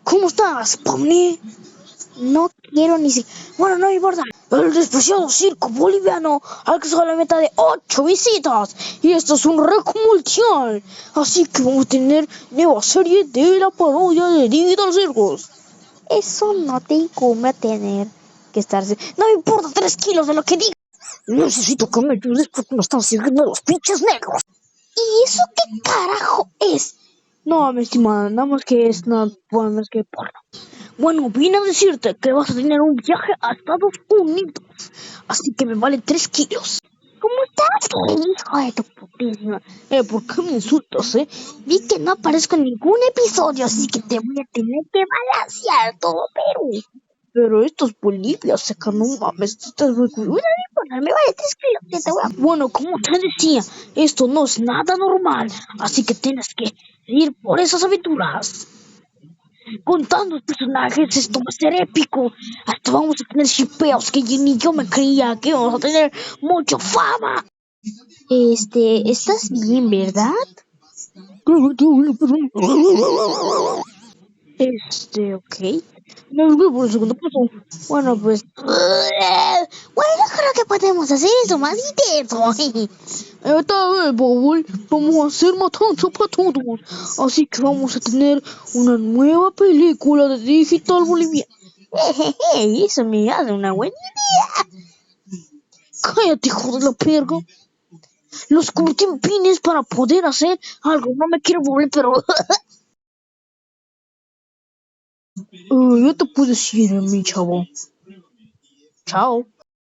¿Cómo estás, Pomni? No quiero ni siquiera... Bueno, no me importa. El despreciado circo boliviano alcanzó la meta de 8 visitas. Y esto es un récord mundial. Así que vamos a tener nueva serie de la parodia de Digital Circus. Eso no te incumbe a tener que estarse... No me importa 3 kilos de lo que diga. Necesito que me ayudes porque me están sirviendo los pinches negros. ¿Y eso qué carajo es? No, mi estimada, nada más que es nada más que porno. Bueno, vine a decirte que vas a tener un viaje a Estados Unidos, así que me vale 3 kilos. ¿Cómo estás, hijo de tu putísima? ¿Por qué me insultas, Vi que no aparezco en ningún episodio, así que te voy a tener que balancear todo Perú. Pero esto es Bolivia, seca, no mames, estás muy... Bueno, no importa, me vale 3 kilos, te voy a... Bueno, como te decía, esto no es nada normal, así que tienes que ir por esas aventuras. Con tantos personajes esto va a ser épico. Hasta vamos a tener shipeos que ni yo me creía que íbamos a tener mucha fama. ¿Estás bien, verdad? Ok. Me olvidé por el segundo paso. Bueno, pues... Bueno, creo que podemos hacer eso más intenso. Esta vez, Bowl, vamos a hacer matanza para todos. Así que vamos a tener una nueva película de Digital Bolivia. Eso me hace una buena idea. Cállate, hijo de la perga. Los pines para poder hacer algo. No me quiero volver, pero... ya te puedes ir, mi chavo. Chao.